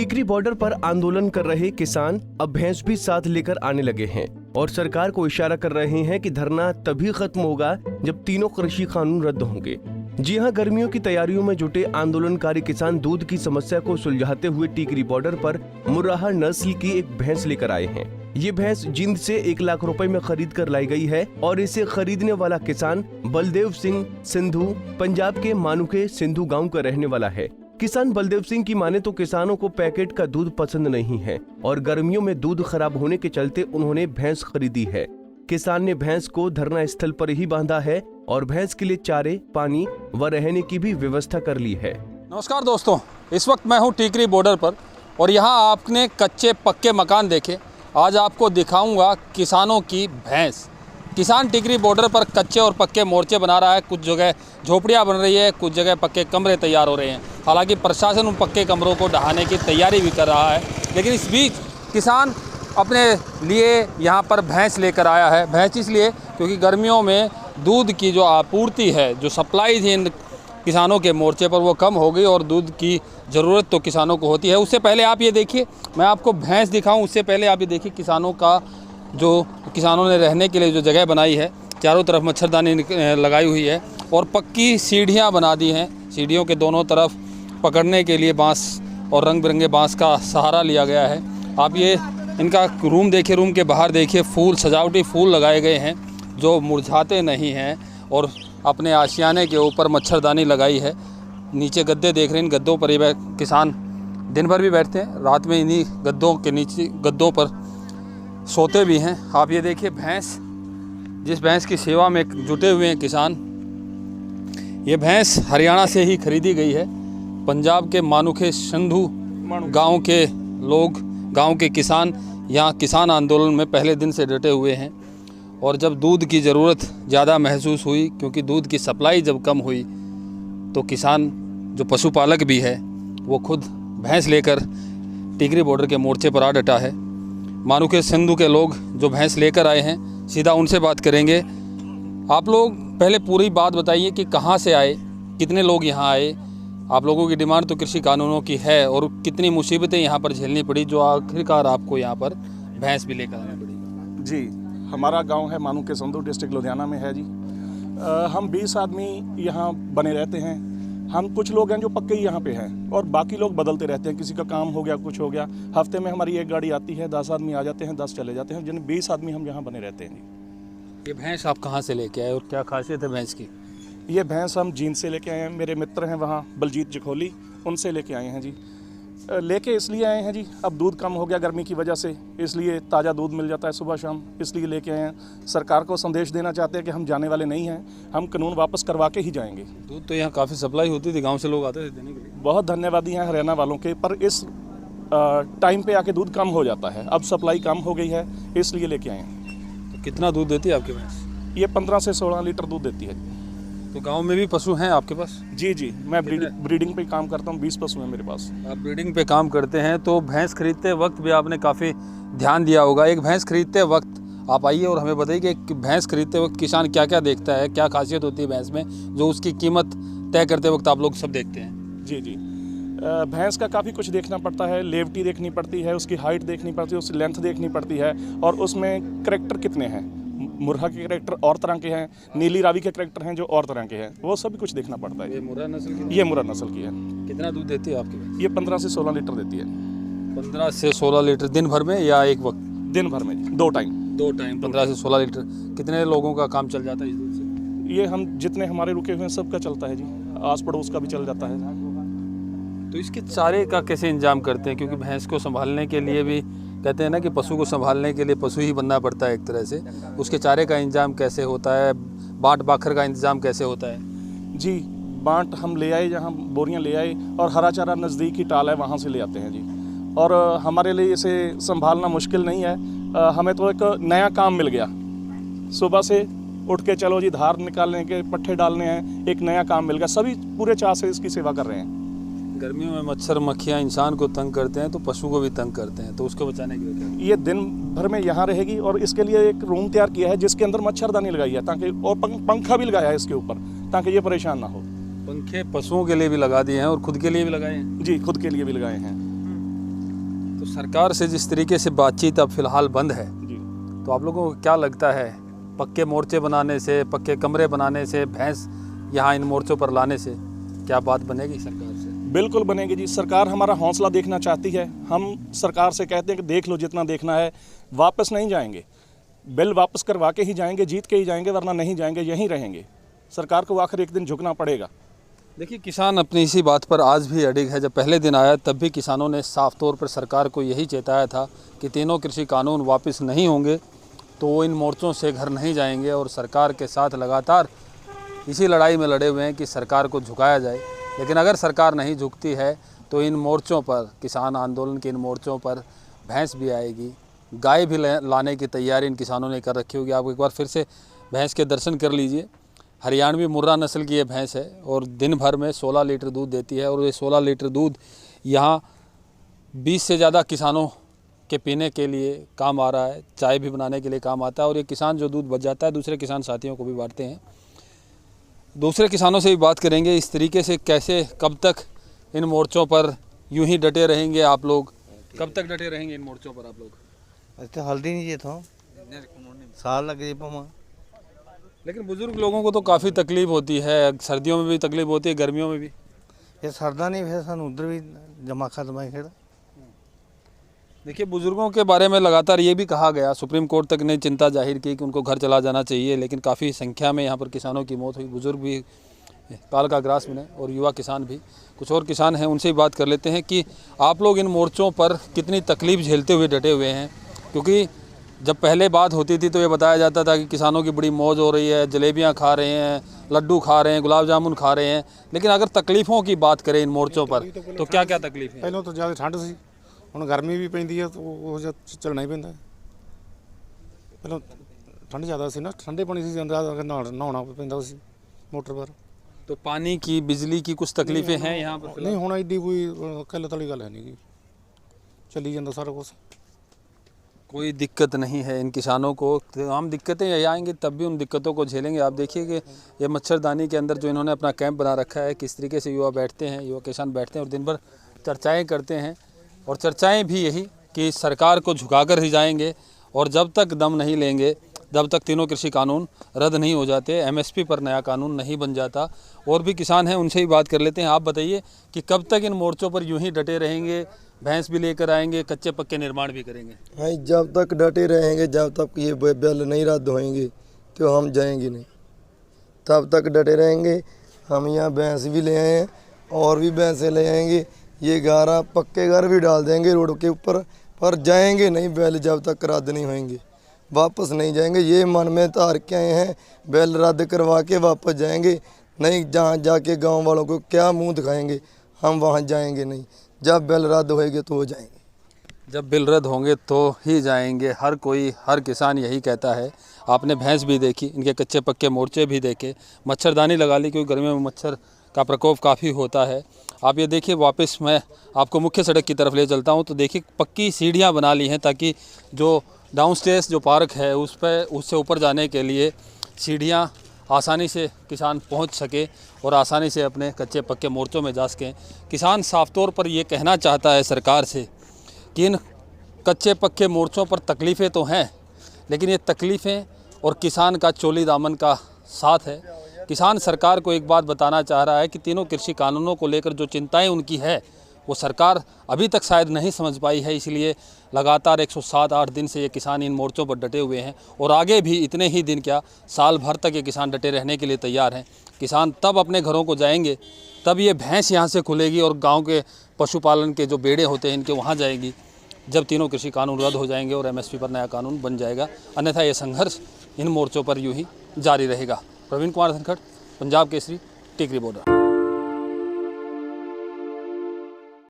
टिकरी border पर आंदोलन कर रहे किसान अब भैंस भी साथ लेकर आने लगे हैं और सरकार को इशारा कर रहे हैं कि धरना तभी खत्म होगा जब तीनों कृषि कानून रद्द होंगे। जी हां, गर्मियों की तैयारियों में जुटे आंदोलनकारी किसान दूध की समस्या को सुलझाते हुए टिकरी बॉर्डर पर मुर्राह नस्ल की एक भैंस लेकर आए हैं। ये भैंस जिंद से 1 लाख रुपए में खरीद कर लाई गई है और इसे खरीदने वाला किसान बलदेव सिंह सिंधु पंजाब के मानुके सिंधु गाँव का रहने वाला है। किसान बलदेव सिंह की माने तो किसानों को पैकेट का दूध पसंद नहीं है और गर्मियों में दूध खराब होने के चलते उन्होंने भैंस खरीदी है। किसान ने भैंस को धरना स्थल पर ही बांधा है और भैंस के लिए चारे, पानी व रहने की भी व्यवस्था कर ली है। नमस्कार दोस्तों, इस वक्त मैं हूं टिकरी बॉर्डर पर और यहां आपने कच्चे पक्के मकान देखे। आज आपको दिखाऊंगा किसानों की भैंस। किसान टिकरी बॉर्डर पर कच्चे और पक्के मोर्चे बना रहा है। कुछ जगह झोपड़ियां बन रही है, कुछ जगह पक्के कमरे तैयार हो रहे हैं। हालांकि प्रशासन उन पक्के कमरों को ढहाने की तैयारी भी कर रहा है, लेकिन इस बीच किसान अपने लिए यहाँ पर भैंस लेकर आया है। भैंस इसलिए क्योंकि गर्मियों में दूध की जो आपूर्ति है, जो सप्लाई थी इन किसानों के मोर्चे पर, वो कम हो गई और दूध की ज़रूरत तो किसानों को होती है। उससे पहले आप ये देखिए, मैं आपको भैंस दिखाऊं उससे पहले आप ये देखिए किसानों का जो किसानों ने रहने के लिए जो जगह बनाई है, चारों तरफ मच्छरदानी लगाई हुई है और पक्की सीढ़ियाँ बना दी हैं। सीढ़ियों के दोनों तरफ पकड़ने के लिए बांस और रंग बिरंगे बांस का सहारा लिया गया है। आप ये इनका रूम देखिए, रूम के बाहर देखिए फूल, सजावटी फूल लगाए गए हैं जो मुरझाते नहीं हैं और अपने आशियाने के ऊपर मच्छरदानी लगाई है। नीचे गद्दे देख रहे हैं, इन गद्दों पर ये किसान दिन भर भी बैठते हैं, रात में इन्हीं गद्दों के नीचे गद्दों पर सोते भी हैं। आप ये देखिए भैंस, जिस भैंस की सेवा में जुटे हुए हैं किसान। ये भैंस हरियाणा से ही खरीदी गई है। पंजाब के मानुके सिंधु गांव के लोग, गांव के किसान यहाँ किसान आंदोलन में पहले दिन से डटे हुए हैं और जब दूध की ज़रूरत ज़्यादा महसूस हुई, क्योंकि दूध की सप्लाई जब कम हुई, तो किसान जो पशुपालक भी है वो खुद भैंस लेकर टिकरी बॉर्डर के मोर्चे पर आ डटा है। मानुके सिंधु के लोग जो भैंस लेकर आए हैं, सीधा उनसे बात करेंगे। आप लोग पहले पूरी बात बताइए कि कहाँ से आए, कितने लोग यहाँ आए। आप लोगों की डिमांड तो कृषि कानूनों की है और कितनी मुसीबतें यहाँ पर झेलनी पड़ी जो आखिरकार आपको यहाँ पर भैंस भी लेकर आनी पड़ी। जी, हमारा गांव है मानुके सिंधु, डिस्ट्रिक्ट लुधियाना में है जी। हम 20 आदमी यहाँ बने रहते हैं। हम कुछ लोग हैं जो पक्के ही यहाँ पे हैं और बाकी लोग बदलते रहते हैं। किसी का काम हो गया, कुछ हो गया, हफ्ते में हमारी एक गाड़ी आती है, 10 आदमी आ जाते हैं, 10 चले जाते हैं, जिन 20 आदमी हम यहाँ बने रहते हैं जी। ये भैंस आप कहाँ से लेके आए और क्या खासियत है भैंस की? ये भैंस हम जींद से लेके आए हैं। मेरे मित्र हैं वहाँ बलजीत जखोली, उनसे लेके आए हैं जी। लेके इसलिए आए हैं जी, अब दूध कम हो गया गर्मी की वजह से, इसलिए ताज़ा दूध मिल जाता है सुबह शाम, इसलिए लेके आए हैं। सरकार को संदेश देना चाहते हैं कि हम जाने वाले नहीं हैं, हम कानून वापस करवा के ही जाएंगे। दूध तो यहाँ काफ़ी सप्लाई होती थी, गाँव से लोग आते थे देने के लिए। बहुत धन्यवादी हैं हरियाणा वालों के, पर इस टाइम पे आके दूध कम हो जाता है। अब सप्लाई कम हो गई है, इसलिए लेके आए हैं। तो कितना दूध देती है आपकी भैंस? ये 15 से 16 लीटर दूध देती है। तो गांव में भी पशु हैं आपके पास? जी जी, मैं ब्रीडिंग पे काम करता हूँ। 20 पशु हैं मेरे पास। आप ब्रीडिंग पे काम करते हैं तो भैंस खरीदते वक्त भी आपने काफ़ी ध्यान दिया होगा। एक भैंस खरीदते वक्त आप आइए और हमें बताइए कि भैंस खरीदते वक्त किसान क्या क्या देखता है, क्या खासियत होती है भैंस में, जो उसकी कीमत तय करते वक्त आप लोग सब देखते हैं। जी जी, भैंस का काफ़ी कुछ देखना पड़ता है। लेवटी देखनी पड़ती है, उसकी हाइट देखनी पड़ती है, उसकी लेंथ देखनी पड़ती है और उसमें करैक्टर कितने हैं। मुर्रा के करैक्टर और तरह के हैं, नीली रावी के करैक्टर हैं जो और तरह के हैं, वो सब कुछ देखना पड़ता है। ये मुर्रा नस्ल की? ये मुर्रा नस्ल की है। कितना दूध देती है आपकी भैंस? ये 15 से 16 लीटर देती है। 15 से 16 लीटर दिन भर में या एक वक्त? दिन भर में, 2 टाइम। 15 से 16 लीटर। कितने लोगों का काम चल जाता है इस दूध से? ये हम जितने हमारे रुके हुए हैं सबका चलता है जी, आस पड़ोस का भी चल जाता है। तो इसके चारे का कैसे इंतजाम करते हैं, क्योंकि भैंस को संभालने के लिए भी कहते हैं ना कि पशु को संभालने के लिए पशु ही बनना पड़ता है एक तरह से। उसके चारे का इंतजाम कैसे होता है, बाट बाखर का इंतजाम कैसे होता है? जी, बाट हम ले आए, जहाँ बोरियां ले आए और हरा चारा नज़दीक ही टाल है, वहाँ से ले आते हैं जी। और हमारे लिए इसे संभालना मुश्किल नहीं है। हमें तो एक नया काम मिल गया, सुबह से उठ के चलो जी धार निकालने के, पट्ठे डालने हैं, एक नया काम मिल गया। सभी पूरे चाह से इसकी सेवा कर रहे हैं। गर्मियों में मच्छर मक्खियाँ इंसान को तंग करते हैं तो पशु को भी तंग करते हैं, तो उसको बचाने के लिए क्या? ये दिन भर में यहाँ रहेगी और इसके लिए एक रूम तैयार किया है जिसके अंदर मच्छरदानी लगाई है, ताकि, और पंखा भी लगाया है इसके ऊपर, ताकि ये परेशान ना हो। पंखे पशुओं के लिए भी लगा दिए हैं और खुद के लिए भी लगाए हैं? जी, खुद के लिए भी लगाए हैं। तो सरकार से जिस तरीके से बातचीत अब फिलहाल बंद है, जी। तो आप लोगों को क्या लगता है पक्के मोर्चे बनाने से, पक्के कमरे बनाने से, भैंस यहाँ इन मोर्चों पर लाने से क्या बात बनेगी सरकार से? बिल्कुल बनेगी जी। सरकार हमारा हौसला देखना चाहती है। हम सरकार से कहते हैं कि देख लो जितना देखना है, वापस नहीं जाएंगे। बिल वापस करवा के ही जाएंगे, जीत के ही जाएंगे, वरना नहीं जाएंगे, यहीं रहेंगे। सरकार को आखिर एक दिन झुकना पड़ेगा। देखिए, किसान अपनी इसी बात पर आज भी अडिग है। जब पहले दिन आया तब भी किसानों ने साफ तौर पर सरकार को यही चेताया था कि तीनों कृषि कानून वापस नहीं होंगे तो वो इन मोर्चों से घर नहीं जाएंगे, और सरकार के साथ लगातार इसी लड़ाई में लड़े हुए हैं कि सरकार को झुकाया जाए। लेकिन अगर सरकार नहीं झुकती है तो इन मोर्चों पर, किसान आंदोलन के इन मोर्चों पर भैंस भी आएगी, गाय भी लाने की तैयारी इन किसानों ने कर रखी होगी। आप एक बार फिर से भैंस के दर्शन कर लीजिए। हरियाणवी मुर्रा नस्ल की ये भैंस है और दिन भर में 16 लीटर दूध देती है, और ये 16 लीटर दूध यहाँ 20 से ज़्यादा किसानों के पीने के लिए काम आ रहा है, चाय भी बनाने के लिए काम आता है। और ये किसान जो दूध बच जाता है दूसरे किसान साथियों को भी बांटते हैं। दूसरे किसानों से भी बात करेंगे इस तरीके से, कैसे कब तक इन मोर्चों पर यूं ही डटे रहेंगे आप लोग? कब तक डटे रहेंगे इन मोर्चों पर आप लोग? अच्छा हल्दी नहीं ये था, साल लग गई पमा। लेकिन बुजुर्ग लोगों को तो काफ़ी तकलीफ होती है, सर्दियों में भी तकलीफ होती है, गर्मियों में भी। ये सरदा नहीं फिर सन उधर भी जमा खत्म खेड़ा। देखिए, बुजुर्गों के बारे में लगातार ये भी कहा गया, सुप्रीम कोर्ट तक ने चिंता जाहिर की कि उनको घर चला जाना चाहिए, लेकिन काफ़ी संख्या में यहाँ पर किसानों की मौत हुई, बुजुर्ग भी काल का ग्रास बने और युवा किसान भी। कुछ और किसान हैं, उनसे ही बात कर लेते हैं कि आप लोग इन मोर्चों पर कितनी तकलीफ झेलते हुए डटे हुए हैं। क्योंकि जब पहले बात होती थी तो ये बताया जाता था कि किसानों की बड़ी मौज हो रही है, जलेबियाँ खा रहे हैं, लड्डू खा रहे हैं, गुलाब जामुन खा रहे हैं। लेकिन अगर तकलीफ़ों की बात करें इन मोर्चों पर तो क्या क्या तकलीफ है? ਪਹਿਲਾਂ ਤਾਂ ਜ਼ਿਆਦਾ ਠੰਡ ਸੀ, ਹੁਣ ਗਰਮੀ ਵੀ ਪੈਂਦੀ ਹੈ, ਉਹ ਜਿਹਾ ਚੱਲਣਾ ਹੀ ਪੈਂਦਾ। ਪਹਿਲਾਂ ਠੰਡ ਜ਼ਿਆਦਾ ਸੀ ਨਾ, ਠੰਡੇ ਪਾਣੀ ਸੀ ਜਾਂਦਾ, ਨਹਾਉਣਾ ਪੈਂਦਾ ਸੀ ਮੋਟਰ ਪਰ। तो पानी की, बिजली की कुछ तकलीफ़ें हैं यहाँ पर? ਨਹੀਂ ਹੁਣ ਐਡੀ ਕੋਈ ਕਿੱਲਤ ਵਾਲੀ ਗੱਲ ਹੈ नहीं गी, ਚੱਲੀ ਜਾਂਦਾ ਸਾਰਾ ਕੁਛ। कोई दिक्कत नहीं है इन किसानों को। तमाम दिक्कतें यही आएंगी तब भी उन दिक्कतों को झेलेंगे। आप देखिए कि ये मच्छरदानी के अंदर जो इन्होंने अपना कैंप बना रखा है, किस तरीके से युवा बैठते हैं, युवा किसान बैठते हैं और दिन भर चर्चाएँ करते हैं। और चर्चाएँ भी यही कि सरकार को झुकाकर ही जाएंगे, और जब तक दम नहीं लेंगे, जब तक तीनों कृषि कानून रद्द नहीं हो जाते, एमएसपी पर नया कानून नहीं बन जाता। और भी किसान हैं, उनसे ही बात कर लेते हैं। आप बताइए कि कब तक इन मोर्चों पर यूं ही डटे रहेंगे? भैंस भी लेकर आएंगे, कच्चे पक्के निर्माण भी करेंगे? हाँ, जब तक डटे रहेंगे, जब तक ये बिल नहीं रद्द होएंगे तो हम जाएंगे नहीं। तब तक डटे रहेंगे। हम यहाँ भैंस भी ले आए हैं और भी भैंसें ले आएंगे। ये 11 पक्के घर भी डाल देंगे रोड के ऊपर, पर जाएंगे नहीं बिल जब तक रद्द नहीं होएंगे। वापस नहीं जाएंगे, ये मन में तार के आए हैं। बिल रद्द करवा के वापस जाएंगे। नहीं, जहाँ जाके गांव वालों को क्या मुंह दिखाएंगे, हम वहाँ जाएंगे नहीं। जब बिल रद्द होएंगे तो हो जाएंगे। जब बिल रद्द होंगे तो ही जाएंगे। हर कोई, हर किसान यही कहता है। आपने भैंस भी देखी, इनके कच्चे पक्के मोर्चे भी देखे, मच्छरदानी लगा ली क्योंकि गर्मियों में मच्छर का प्रकोप काफ़ी होता है। आप ये देखिए, वापस मैं आपको मुख्य सड़क की तरफ ले चलता हूँ तो देखिए पक्की सीढ़ियाँ बना ली हैं ताकि जो डाउनस्टेयर्स जो पार्क है उस पर, उससे ऊपर जाने के लिए सीढ़ियाँ आसानी से किसान पहुंच सके और आसानी से अपने कच्चे पक्के मोर्चों में जा सकें। किसान साफ तौर पर ये कहना चाहता है सरकार से कि इन कच्चे पक्के मोर्चों पर तकलीफ़ें तो हैं, लेकिन ये तकलीफ़ें और किसान का चोली दामन का साथ है। किसान सरकार को एक बात बताना चाह रहा है कि तीनों कृषि कानूनों को लेकर जो चिंताएं उनकी है वो सरकार अभी तक शायद नहीं समझ पाई है। इसलिए लगातार 107-8 दिन से ये किसान इन मोर्चों पर डटे हुए हैं और आगे भी इतने ही दिन क्या, साल भर तक ये किसान डटे रहने के लिए तैयार हैं। किसान तब अपने घरों को जाएंगे, तब ये भैंस यहाँ से खुलेगी और गांव के पशुपालन के जो बेड़े होते हैं इनके वहाँ जाएगी, जब तीनों कृषि कानून रद्द हो जाएंगे और एमएसपी पर नया कानून बन जाएगा। अन्यथा ये संघर्ष इन मोर्चों पर यूँ ही जारी रहेगा। प्रवीण कुमार धनखड़, पंजाब केसरी, टिकरी बॉर्डर।